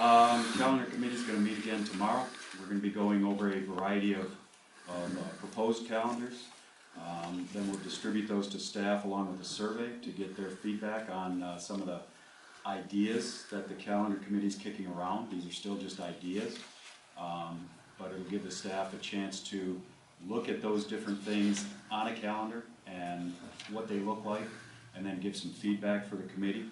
Calendar committee is going to meet again tomorrow. We're going to be going over a variety of proposed calendars. Then we'll distribute those to staff along with a survey to get their feedback on some of the ideas that the calendar committee is kicking around. These are still just ideas, but it'll give the staff a chance to look at those different things on a calendar and what they look like, and then give some feedback for the committee.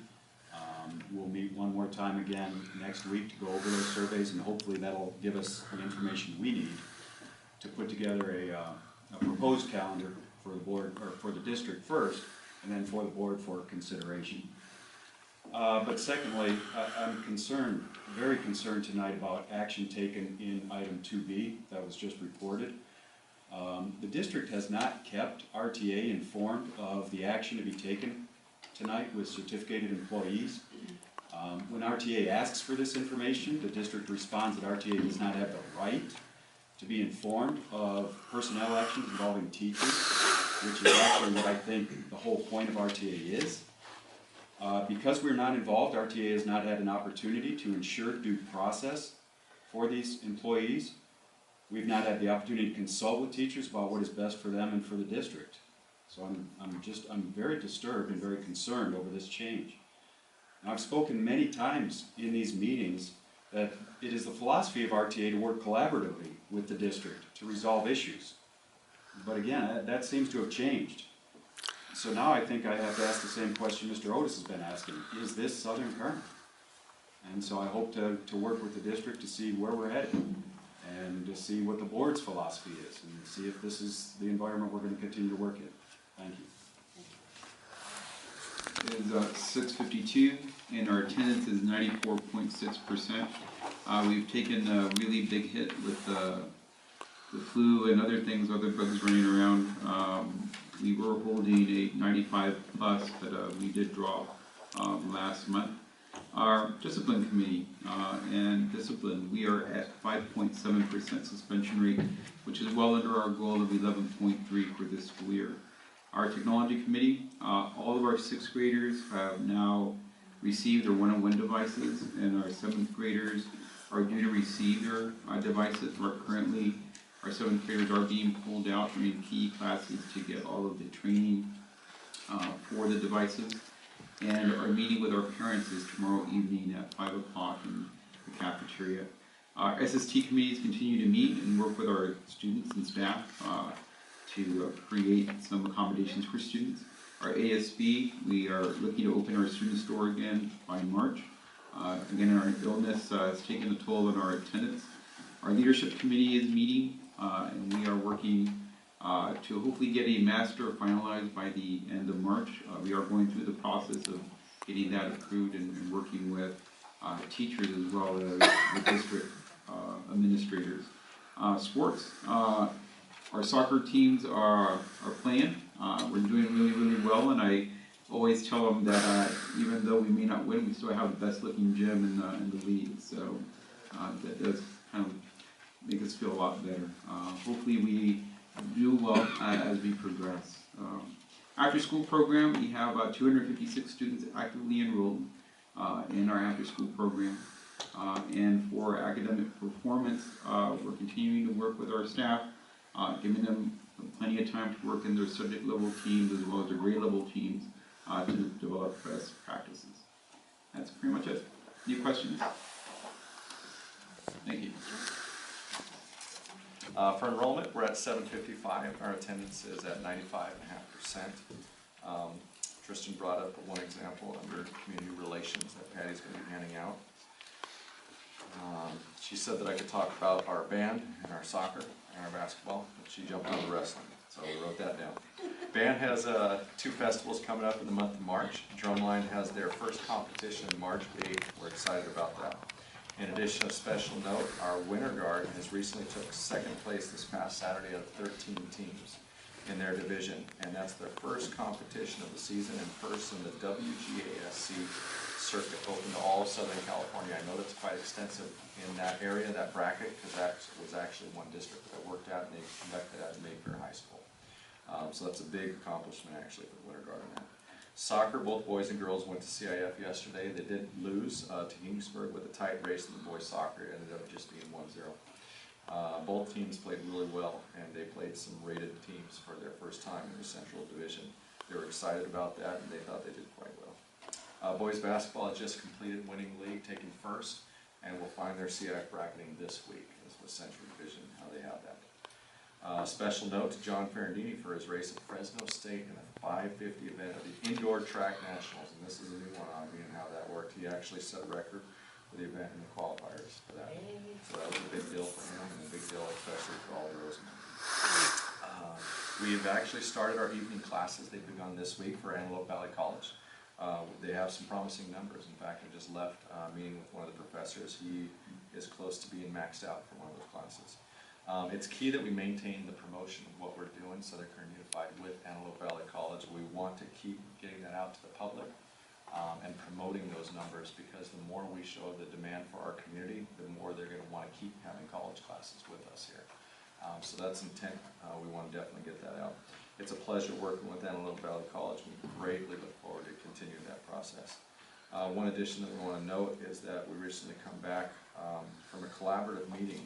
We'll meet one more time again next week to go over those surveys, and hopefully that'll give us the information we need to put together a proposed calendar for the board, or for the district first, and then for the board for consideration. But secondly, I'm concerned, very concerned tonight about action taken in item 2B that was just reported. The district has not kept RTA informed of the action to be taken tonight with certificated employees. When RTA asks for this information, the district responds that RTA does not have the right to be informed of personnel actions involving teachers, which is actually what I think the whole point of RTA is. Because we're not involved, RTA has not had an opportunity to ensure due process for these employees. We've not had the opportunity to consult with teachers about what is best for them and for the district. So I'm very disturbed and very concerned over this change. Now, I've spoken many times in these meetings that it is the philosophy of RTA to work collaboratively with the district to resolve issues. But again, that seems to have changed. So now I think I have to ask the same question Mr. Otis has been asking. Is this Southern Kern? And so I hope to work with the district to see where we're headed and to see what the board's philosophy is and see if this is the environment we're going to continue to work in. Thank you. It is 6:52 and our attendance is 94.6%. We've taken a really big hit with the flu and other things, other bugs running around. We were holding a 95 plus, but we did drop last month. Our discipline committee and discipline, we are at 5.7% suspension rate, which is well under our goal of 11.3 for this school year. Our technology committee, all of our 6th graders have now received their one-on-one devices, and our 7th graders are due to receive their devices. Currently, our 7th graders are being pulled out during key classes to get all of the training for the devices. And our meeting with our parents is tomorrow evening at 5 o'clock in the cafeteria. Our SST committees continue to meet and work with our students and staff to create some accommodations for students. Our ASB, we are looking to open our student store again by March. Again, our illness has taken a toll on our attendance. Our leadership committee is meeting and we are working to hopefully get a master finalized by the end of March. We are going through the process of getting that approved and working with teachers as well as the district administrators. Sports, our soccer teams are playing. We're doing really, really well, and I always tell them that even though we may not win, we still have the best looking gym in the league. So that does kind of make us feel a lot better. Hopefully we do well as we progress. After school program, we have 256 students actively enrolled in our after school program. And for academic performance, we're continuing to work with our staff, giving them plenty of time to work in their subject level teams as well as their grade level teams to develop best practices. That's pretty much it. Any questions? Thank you. For enrollment, we're at 755. Our attendance is at 95.5%. Tristan brought up one example under community relations that Patty's going to be handing out. She said that I could talk about our band and our soccer and our basketball, but she jumped on the wrestling, so we wrote that down. Band has 2 festivals coming up in the month of March. Drumline has their first competition March 8th. We're excited about that. In addition, a special note, our Winter Guard has recently took 2nd place this past Saturday out of 13 teams in their division, and that's their first competition of the season in person. The WGASC circuit open to all of Southern California. I know that's quite extensive in that area, that bracket, because that was actually one district that I worked at, and they conducted at Mayfair High School. So that's a big accomplishment actually for the Winter Guard on that. Soccer, both boys and girls went to CIF yesterday. They did lose to Kingsburg with a tight race in the boys soccer. It ended up just being 1-0. Both teams played really well, and they played some rated teams for their first time in the Central Division. They were excited about that, and they thought they did quite well. Boys basketball has just completed winning league, taking first, and will find their CIF bracketing this week as the Central Division, how they have that. Special note to John Ferrandini for his race at Fresno State in a 550 event of the Indoor Track Nationals, and this is a new one on me and how that worked. He actually set a record for the event in the qualifiers for that. So that was a big deal for him, and a big deal especially for all the Rosamond. We have actually started our evening classes. They've begun this week for Antelope Valley College. They have some promising numbers. In fact, I just left meeting with one of the professors. He is close to being maxed out for one of those classes. It's key that we maintain the promotion of what we're doing, Southern Kern Unified with Antelope Valley College. We want to keep getting that out to the public and promoting those numbers, because the more we show the demand for our community, the more they're going to want to keep having college classes with us here. So that's intent. We want to definitely get that out. It's a pleasure working with Antelope Valley College. We greatly look forward to continuing that process. One addition that we want to note is that we recently come back from a collaborative meeting.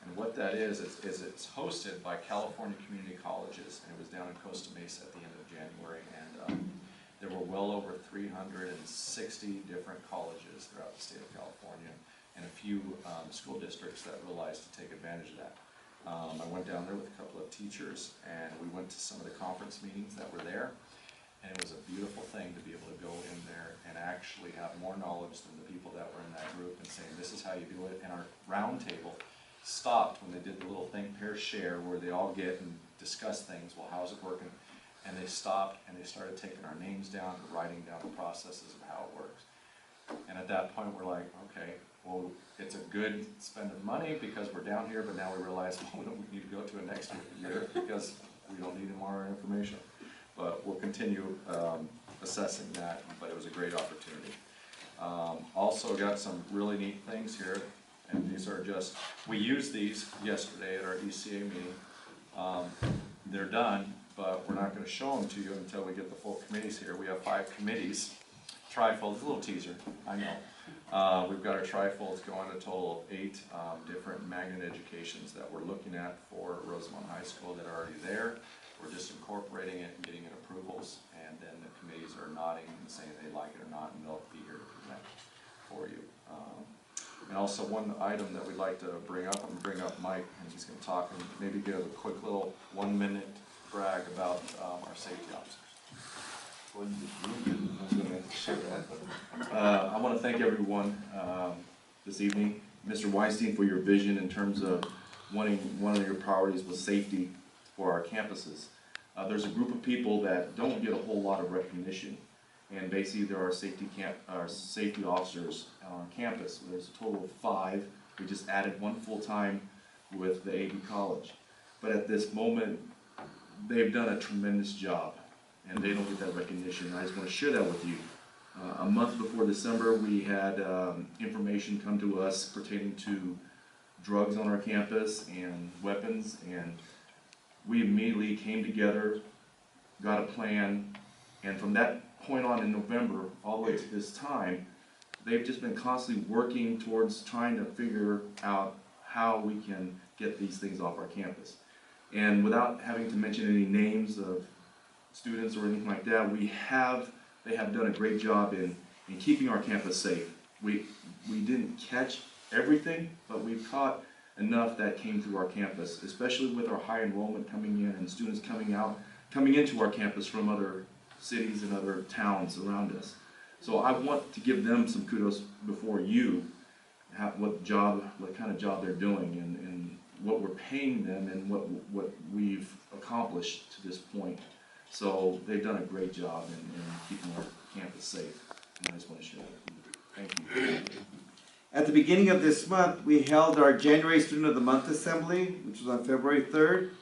And what that is it's hosted by California community colleges, and it was down in Costa Mesa at the end of January. And there were well over 360 different colleges throughout the state of California, and a few school districts that realized to take advantage of that. I went down there with a couple of teachers, and we went to some of the conference meetings that were there, and it was a beautiful thing to be able to go in there and actually have more knowledge than the people that were in that group, and saying, this is how you do it. And our round table stopped when they did the little thing, pair share, where they all get and discuss things. Well, how's it working? And they stopped and they started taking our names down and writing down the processes of how it works. And at that point, we're like, okay, well, it's a good spend of money because we're down here, but now we realize, well, we need to go to it next year because we don't need any more information. But we'll continue assessing that, but it was a great opportunity. Also got some really neat things here, and these are just, we used these yesterday at our ECA meeting. They're done, but we're not going to show them to you until we get the full committees here. We have 5 committees. Trifold, it's a little teaser, I know. We've got our trifolds going, a total of 8 different magnet educations that we're looking at for Rosamond High School that are already there. We're just incorporating it and getting it approvals, and then the committees are nodding and saying they like it or not, and they'll be here to present for you. And also one item that we'd like to bring up, I'm going to bring up Mike, and he's going to talk and maybe give a quick little 1-minute brag about our safety officers. I want to thank everyone this evening. Mr. Weinstein, for your vision in terms of one of your priorities was safety for our campuses. There's a group of people that don't get a whole lot of recognition, and basically there are safety officers on campus. There's a total of 5. We just added 1 full-time with the AV College. But at this moment, they've done a tremendous job, and they don't get that recognition. I just want to share that with you. A month before December, we had information come to us pertaining to drugs on our campus and weapons, and we immediately came together, got a plan, and from that point on in November all the way to this time, they've just been constantly working towards trying to figure out how we can get these things off our campus. And without having to mention any names of students or anything like that, they have done a great job in keeping our campus safe. We didn't catch everything, but we've caught enough that came through our campus, especially with our high enrollment coming in and students coming into our campus from other cities and other towns around us. So I want to give them some kudos before you, what kind of job they're doing and what we're paying them and what we've accomplished to this point. So they've done a great job in keeping our campus safe, and I just want to share that with you. Thank you. At the beginning of this month, we held our January Student of the Month Assembly, which was on February 3rd.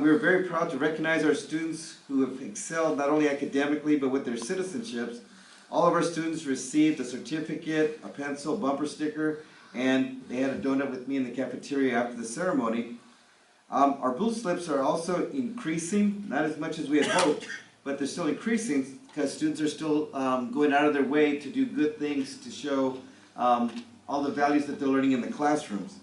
We were very proud to recognize our students who have excelled not only academically, but with their citizenships. All of our students received a certificate, a pencil, bumper sticker, and they had a donut with me in the cafeteria after the ceremony. Our booth slips are also increasing, not as much as we had hoped, but they're still increasing, because students are still going out of their way to do good things to show all the values that they're learning in the classrooms.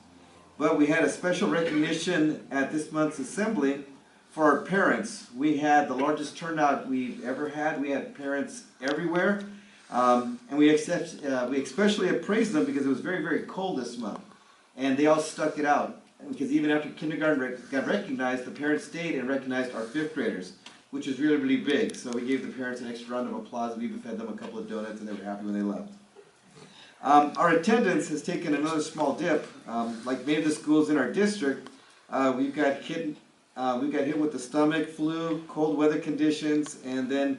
But we had a special recognition at this month's assembly for our parents. We had the largest turnout we've ever had. We had parents everywhere. And we especially appraised them because it was very, very cold this month. And they all stuck it out. Because even after kindergarten got recognized, the parents stayed and recognized our 5th graders, which was really, really big. So we gave the parents an extra round of applause. We even fed them a couple of donuts, and they were happy when they left. Our attendance has taken another small dip. Like many of the schools in our district, we got hit with the stomach flu, cold weather conditions, and then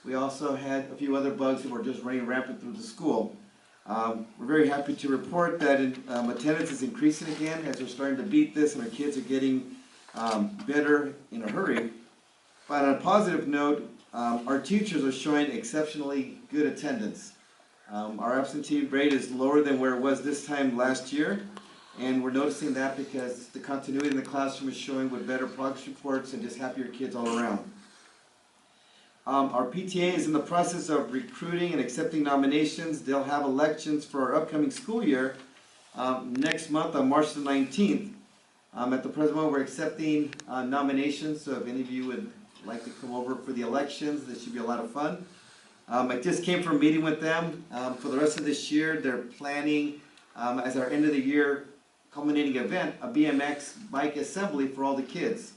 we also had a few other bugs that were just running rampant through the school. We're very happy to report that attendance is increasing again as we're starting to beat this and our kids are getting better in a hurry. But on a positive note, our teachers are showing exceptionally good attendance. Our absentee rate is lower than where it was this time last year, and we're noticing that because the continuity in the classroom is showing with better progress reports and just happier kids all around. Our PTA is in the process of recruiting and accepting nominations. They'll have elections for our upcoming school year next month on March the 19th. At the present moment, we're accepting nominations, so if any of you would like to come over for the elections, this should be a lot of fun. I just came from a meeting with them. For the rest of this year, they're planning, as our end of the year culminating event, a BMX bike assembly for all the kids.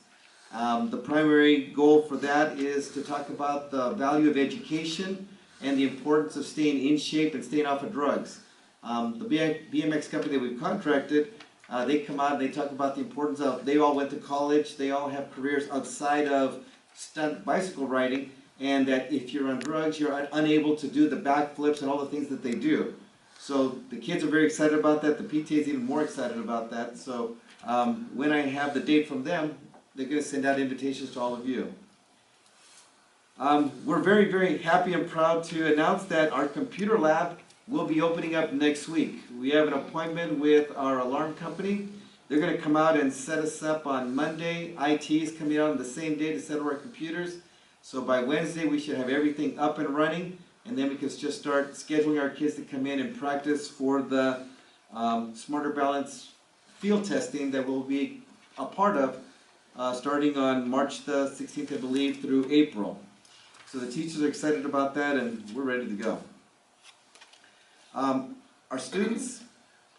The primary goal for that is to talk about the value of education and the importance of staying in shape and staying off of drugs. The BMX company that we've contracted, they come out and they talk about the importance of, they all went to college, they all have careers outside of stunt bicycle riding, and that if you're on drugs, you're unable to do the backflips and all the things that they do. So the kids are very excited about that. The PTA is even more excited about that. So when I have the date from them, they're going to send out invitations to all of you. We're very, very happy and proud to announce that our computer lab will be opening up next week. We have an appointment with our alarm company. They're going to come out and set us up on Monday. IT is coming out on the same day to set up our computers. So by Wednesday, we should have everything up and running, and then we can just start scheduling our kids to come in and practice for the Smarter Balance field testing that we'll be a part of starting on March the 16th, I believe, through April. So the teachers are excited about that, and we're ready to go. Our students,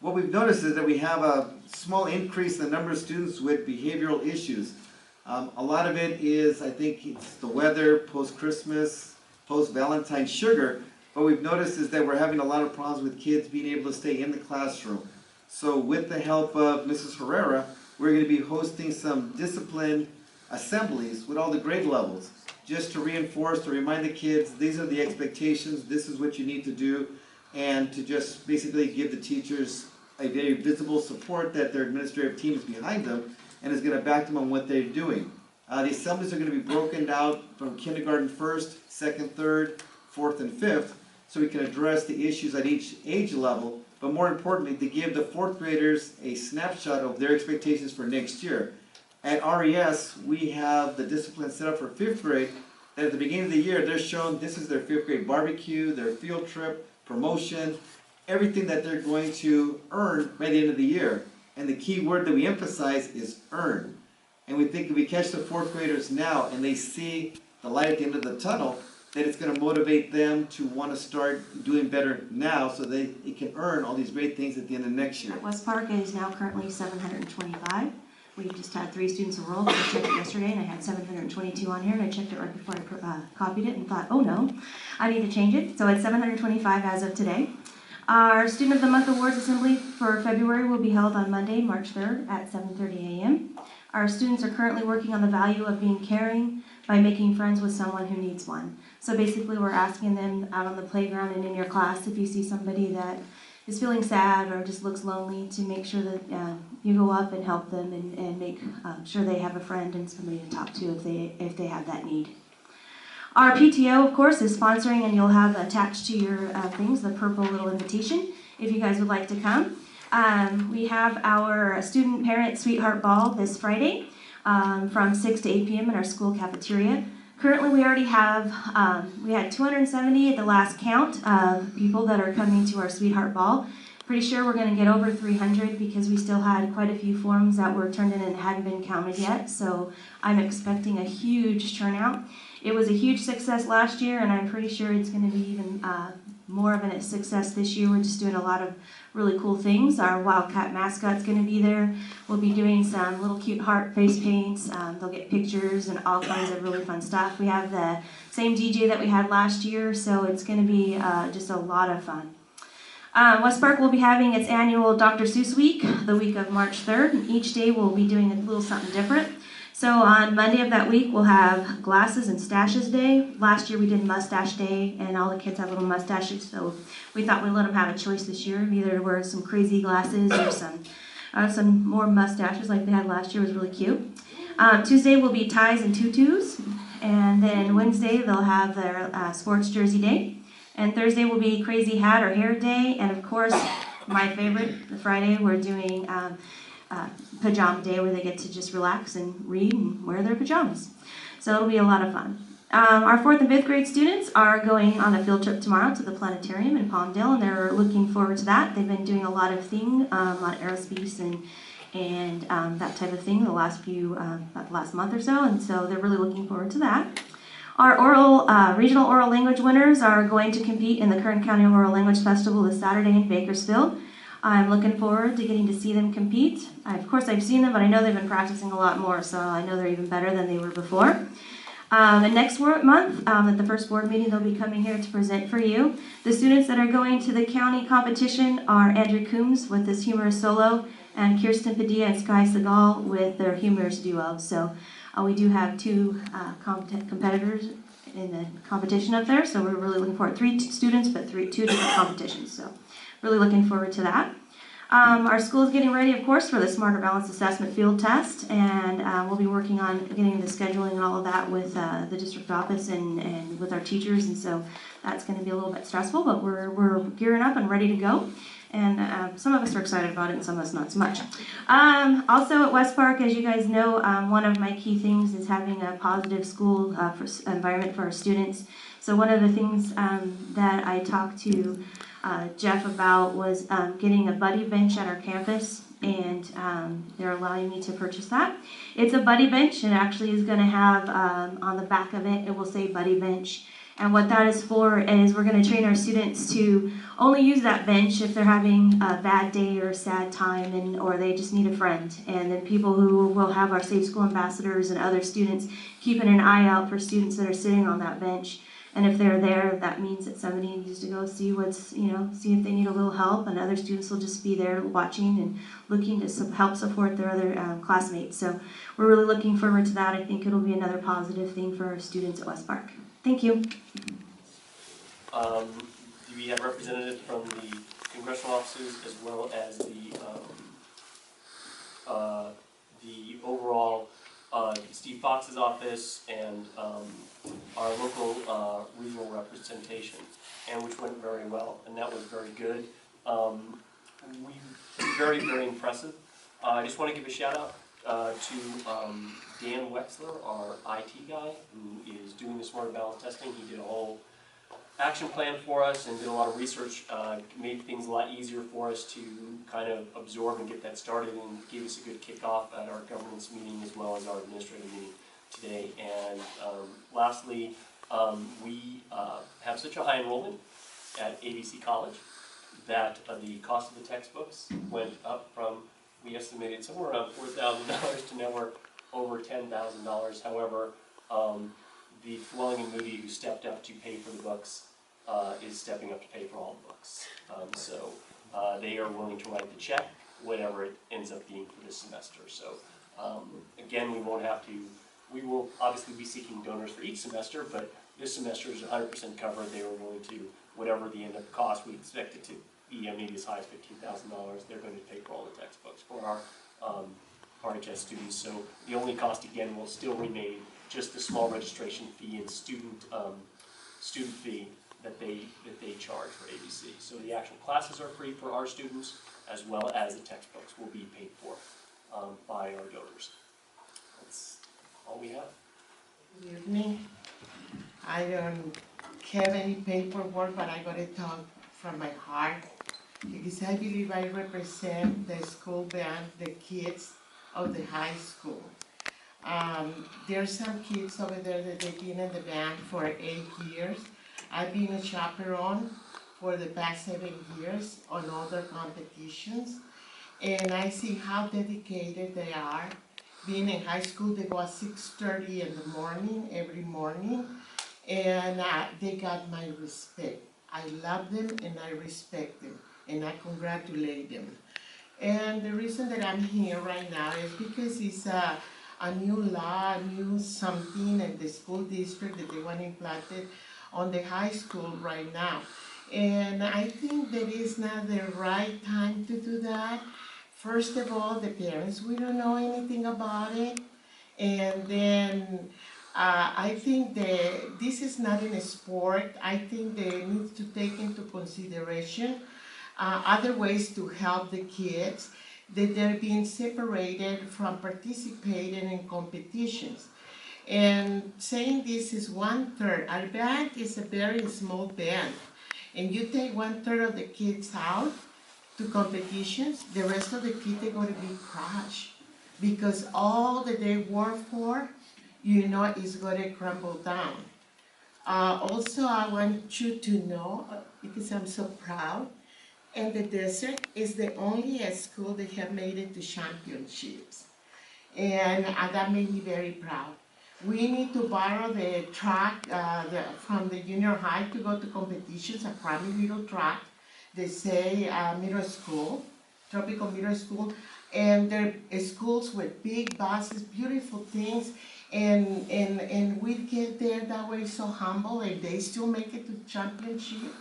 what we've noticed is that we have a small increase in the number of students with behavioral issues. A lot of it is, I think, it's the weather, post-Christmas, post-Valentine sugar. What we've noticed is that we're having a lot of problems with kids being able to stay in the classroom. So with the help of Mrs. Herrera, we're going to be hosting some discipline assemblies with all the grade levels, just to reinforce, to remind the kids, these are the expectations, this is what you need to do, and to just basically give the teachers a very visible support that their administrative team is behind them and is going to back them on what they're doing. The assemblies are going to be broken out from kindergarten 1st, 2nd, 3rd, 4th, and 5th, so we can address the issues at each age level, but more importantly, to give the 4th graders a snapshot of their expectations for next year. At RES, we have the discipline set up for 5th grade, and at the beginning of the year, they're shown this is their 5th grade barbecue, their field trip, promotion, everything that they're going to earn by the end of the year. And the key word that we emphasize is earn. And we think if we catch the 4th graders now and they see the light at the end of the tunnel, that it's going to motivate them to want to start doing better now so they can earn all these great things at the end of next year. West Park is now currently 725. We just had 3 students enrolled. I checked it yesterday and I had 722 on here, and I checked it right before I copied it and thought, oh no, I need to change it. So it's 725 as of today. Our Student of the Month Awards Assembly for February will be held on Monday, March 3rd at 7:30 a.m. Our students are currently working on the value of being caring by making friends with someone who needs one. So basically we're asking them out on the playground and in your class, if you see somebody that is feeling sad or just looks lonely, to make sure that you go up and help them and make sure they have a friend and somebody to talk to if they have that need. Our PTO, of course, is sponsoring, and you'll have attached to your things the purple little invitation if you guys would like to come. We have our Student Parent Sweetheart Ball this Friday from 6 to 8 p.m. in our school cafeteria. Currently, we already have, we had 270 at the last count of people that are coming to our Sweetheart Ball. Pretty sure we're going to get over 300 because we still had quite a few forms that were turned in and hadn't been counted yet. So I'm expecting a huge turnout. It was a huge success last year, and I'm pretty sure it's going to be even more of a success this year. We're just doing a lot of really cool things. Our Wildcat mascot's going to be there. We'll be doing some little cute heart face paints. They'll get pictures and all kinds of really fun stuff. We have the same DJ that we had last year, so it's going to be just a lot of fun. West Park will be having its annual Dr. Seuss Week, the week of March 3rd. And each day we'll be doing a little something different. So on Monday of that week, we'll have Glasses and Stashes Day. Last year we did Mustache Day, and all the kids have little mustaches, so we thought we'd let them have a choice this year, either wear some crazy glasses or some more mustaches like they had last year. It was really cute. Tuesday will be Ties and Tutus, and then Wednesday they'll have their Sports Jersey Day. And Thursday will be Crazy Hat or Hair Day, and of course, my favorite, the Friday, we're doing Pajama Day, where they get to just relax and read and wear their pajamas. So it'll be a lot of fun. Our 4th and 5th grade students are going on a field trip tomorrow to the planetarium in Palmdale, and they're looking forward to that. They've been doing a lot of things, a lot of aerospace and that type of thing the last about the last month or so, and so they're really looking forward to that. Our regional oral language winners are going to compete in the Kern County Oral Language Festival this Saturday in Bakersfield. I'm looking forward to getting to see them compete. Of course, I've seen them, but I know they've been practicing a lot more, so I know they're even better than they were before. And next month, at the first board meeting, they'll be coming here to present for you. The students that are going to the county competition are Andrew Coombs with his humorous solo, and Kirsten Padilla and Sky Segal with their humorous duo. So we do have 2 competitors in the competition up there, so we're really looking forward. 3 students, but 2 different competitions, so really looking forward to that. Our school is getting ready, of course, for the Smarter Balanced Assessment Field Test, and we'll be working on getting the scheduling and all of that with the district office and with our teachers, and so that's going to be a little bit stressful, but we're gearing up and ready to go. And some of us are excited about it and some of us not so much. Also at West Park, as you guys know, one of my key things is having a positive school environment for our students. So one of the things that I talked to Jeff about was getting a buddy bench at our campus, and they're allowing me to purchase that. It's a buddy bench, and it actually is going to have on the back of it, it will say buddy bench. And what that is for is we're going to train our students to only use that bench if they're having a bad day or a sad time, or they just need a friend. And then people who will have our Safe School ambassadors and other students keeping an eye out for students that are sitting on that bench. And if they're there, that means that somebody needs to go see see if they need a little help, and other students will just be there watching and looking to help support their other classmates. So we're really looking forward to that. I think it'll be another positive thing for our students at West Park. Thank you. Do we have representatives from the congressional offices as well as the overall Steve Fox's office and our local regional representation, and which went very well, and that was very good. Very, very impressive. I just want to give a shout out to Dan Wexler, our IT guy, who is doing the Smarter Balance testing. He did a whole action plan for us and did a lot of research, made things a lot easier for us to kind of absorb and get that started, and gave us a good kickoff at our governance meeting as well as our administrative meeting today. And lastly, we have such a high enrollment at ABC College that the cost of the textbooks went up from, we estimated somewhere around $4,000 to now we're over $10,000. However, the Flowing and Moody, who stepped up to pay for the books, is stepping up to pay for all the books. So they are willing to write the check, whatever it ends up being for this semester. So again, we will obviously be seeking donors for each semester, but this semester is 100% covered. They were willing to, whatever the end of the cost, we expect it to be maybe as high as $15,000. They're going to pay for all the textbooks for our RHS students. So the only cost again will still remain just the small registration fee and student fee that they charge for ABC. So the actual classes are free for our students, as well as the textbooks will be paid for by our donors. That's all we have. Good evening. I don't have any paperwork, but I gotta talk from my heart because I believe I represent the school band, the kids of the high school. There's some kids over there that they've been in the band for 8 years. I've been a chaperone for the past 7 years on other competitions, and I see how dedicated they are. Being in high school, they go at 6:30 in the morning, every morning, and they got my respect. I love them and I respect them, and I congratulate them. And the reason that I'm here right now is because it's a new law, a new something in the school district that they want implanted on the high school right now. And I think that it's not the right time to do that. First of all, the parents, we don't know anything about it. And then I think that this is not in a sport. I think they need to take into consideration other ways to help the kids, that they're being separated from participating in competitions. And saying this is 1/3. Our band is a very small band. And you take 1/3 of the kids out to competitions, the rest of the kids are going to be crushed. Because all that they work for, is going to crumble down. Also, I want you to know, because I'm so proud, and the desert is the only school that have made it to championships. And that made me very proud. We need to borrow the track from the junior high to go to competitions, a primary little track. They say middle school, tropical middle school, and they're schools with big buses, beautiful things, and we get there that way so humble, and they still make it to championship.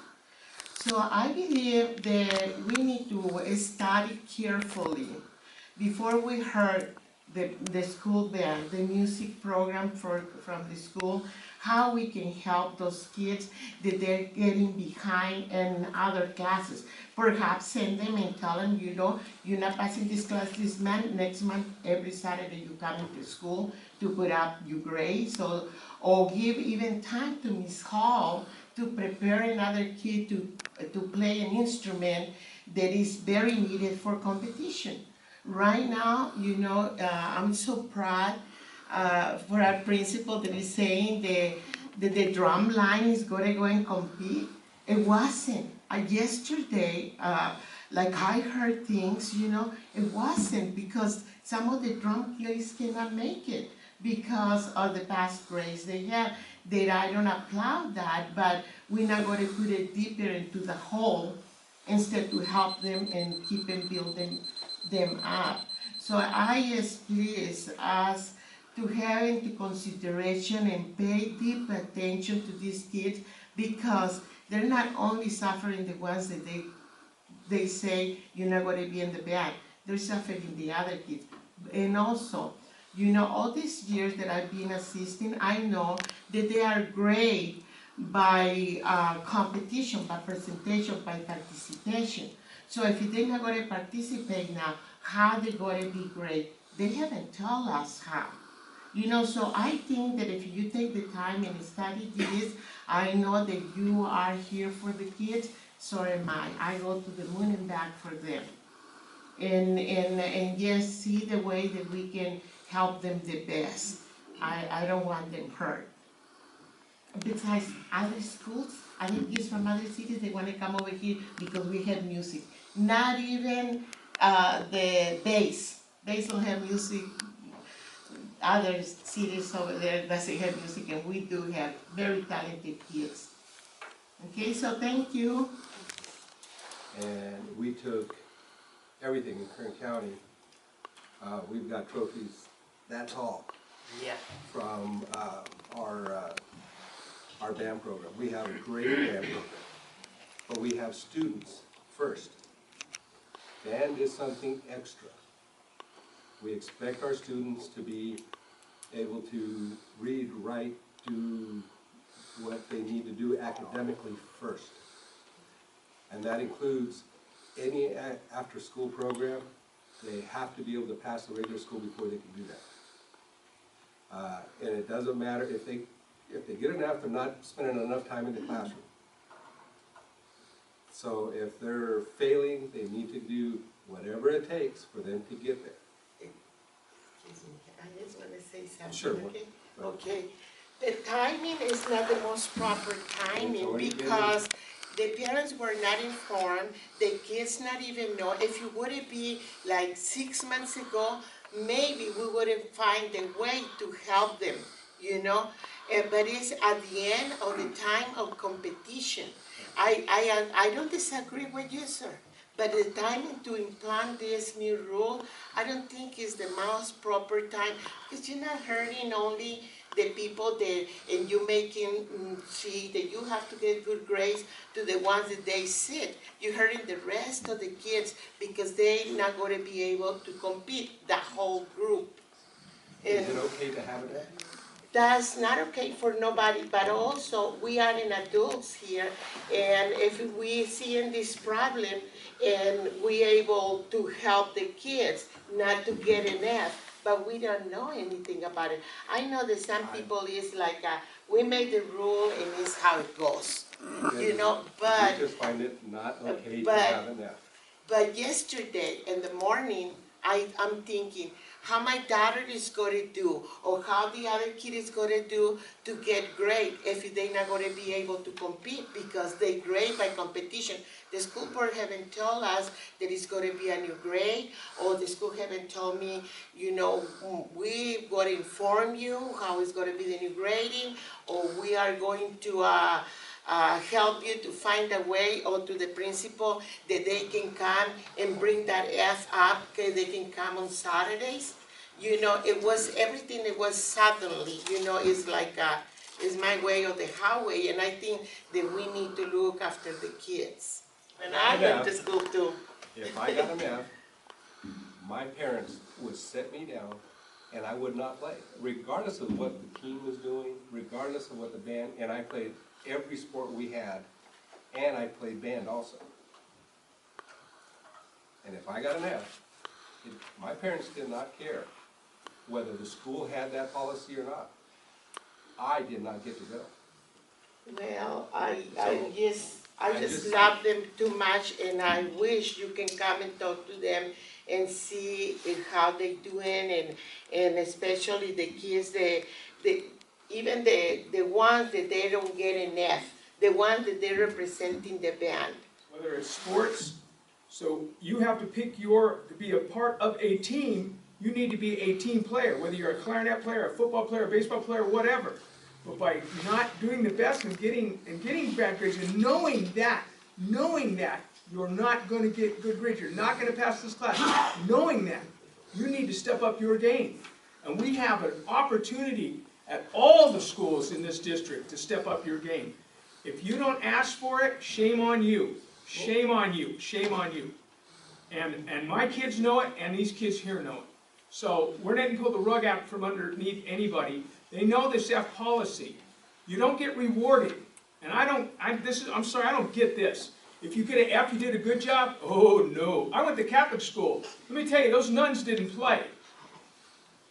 So I believe that we need to study carefully before we hurt the school band, the music program from the school, how we can help those kids that they're getting behind in other classes. Perhaps send them and tell them, you're not passing this class this month, next month, every Saturday you come into school to put up your grades, or give even time to Miss Hall to prepare another kid to play an instrument that is very needed for competition. Right now, I'm so proud for our principal that is saying that the drum line is going to go and compete. It wasn't. Yesterday, like I heard things, it wasn't, because some of the drum players cannot make it because of the past grades they have. That I don't applaud that, but we're not going to put it deeper into the hole instead to help them and keep and building them up. So I just please us to have into consideration and pay deep attention to these kids, because they're not only suffering the ones that they say you're not going to be in the band, they're suffering the other kids. And also, all these years that I've been assisting, I know that they are great by competition, by presentation, by participation. So if they're not going to participate now, how they going to be great? They haven't told us how. So I think that if you take the time and study this, I know that you are here for the kids, so am I. I go to the moon and back for them. And just see the way that we can help them the best. I don't want them hurt. Besides, other schools, other kids from other cities, they want to come over here because we have music. Not even the bass. They don't have music. Other cities over there doesn't have music, and we do have very talented kids. Okay, so thank you. And we took everything in Kern County. We've got trophies that tall. Yeah. From our band program. We have a great band program, but we have students first. Band is something extra. We expect our students to be able to read, write, do what they need to do academically first. And that includes any after-school program. They have to be able to pass the radio school before they can do And it doesn't matter if they get an F, they're not spending enough time in the classroom. So if they're failing, they need to do whatever it takes for them to get there. Excuse me, I just wanna say something, Sure. okay? Okay, the timing is not the most proper timing already been- because the parents were not informed, the kids not even know. If you would it be like 6 months ago, maybe we would have find a way to help them, you know? But it's at the end of the time of competition. I don't disagree with you, sir. But the timing to implant this new rule, I don't think is the most proper time, because you're not hurting only the people that, and you making see that you have to get good grades to the ones that they sit. You're hurting the rest of the kids because they're not going to be able to compete, the whole group. Is it okay to have it? That's not okay for nobody, but also we are in adults here, and if we see in this problem and we able to help the kids not to get an F, but we don't know anything about it. I know that some people is like, we made the rule and it's how it goes, you know, but. We just find it not okay to but- have an F. But yesterday in the morning, I'm thinking how my daughter is going to do or how the other kid is going to do to get grade if they're not going to be able to compete because they grade by competition. The school board haven't told us that it's going to be a new grade, or the school haven't told me, you know, we going to inform you how it's going to be the new grading, or we are going to help you to find a way, or to the principal that they can come and bring that F up, okay, they can come on Saturdays. You know, it was everything, it was suddenly, you know, it's like, it's my way or the highway, and I think that we need to look after the kids. And I went to school too. If I got an F, my parents would sit me down and I would not play, regardless of what the team was doing, regardless of what the band, and I played every sport we had, and I played band also. And if I got an F, my parents did not care whether the school had that policy or not. I did not get to go. Well, I I just just- love them too much, and I wish you can come and talk to them and see how they doing, and especially the kids, even the ones that they don't get an F, the ones that they're representing the band. Whether it's sports, so you have to pick to be a part of a team, you need to be a team player, whether you're a clarinet player, a football player, a baseball player, whatever. But by not doing the best and getting bad grades, and knowing that you're not going to get good grades, you're not going to pass this class, knowing that, you need to step up your game. And we have an opportunity at all the schools in this district to step up your game. If you don't ask for it, shame on you. Shame on you. Shame on you. And my kids know it, and these kids here know it. So we're not going to pull the rug out from underneath anybody. They know this F policy. You don't get rewarded. And I'm sorry, I don't get this. If you get an F, you did a good job? Oh no. I went to Catholic school. Let me tell you, those nuns didn't play.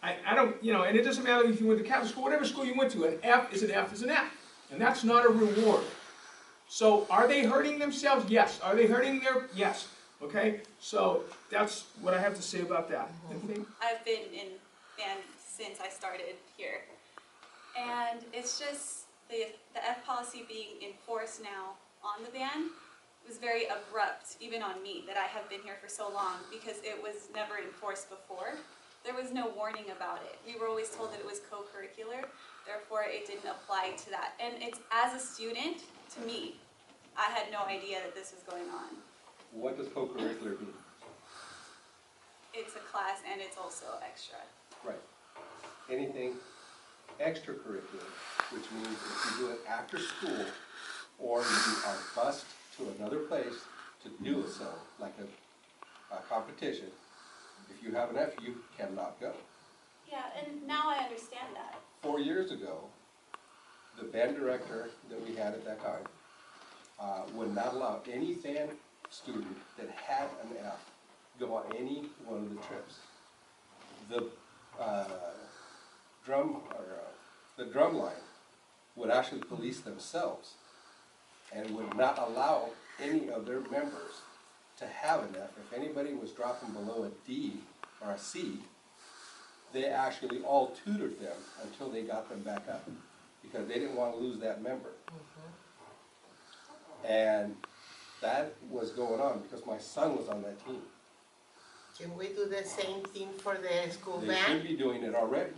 I don't, you know, and it doesn't matter if you went to Catholic school, whatever school you went to, an F is an F is an F. And that's not a reward. So are they hurting themselves? Yes. Are they hurting their, yes. Okay? So that's what I have to say about that. Anything? I've been in band since I started here. And it's just the F policy being enforced now on the band was very abrupt, even on me, that I have been here for so long, because it was never enforced before. There was no warning about it. We were always told that it was co-curricular, therefore it didn't apply to that. And it's, as a student, to me, I had no idea that this was going on. What does co-curricular mean? It's a class and it's also extra. Right. Anything extracurricular, which means if you do it after school, or you are bused to another place to do a so, like a competition, if you have an F, you cannot go. Yeah, and now I understand that. 4 years ago, the band director that we had at that time would not allow any band student that had an F go on any one of the trips. The the drum line would actually police themselves and would not allow any of their members to have an F. If anybody was dropping below a D or a C, they actually all tutored them until they got them back up, because they didn't want to lose that member. And that was going on because my son was on that team. Can we do the same thing for the school They band? should be doing it already.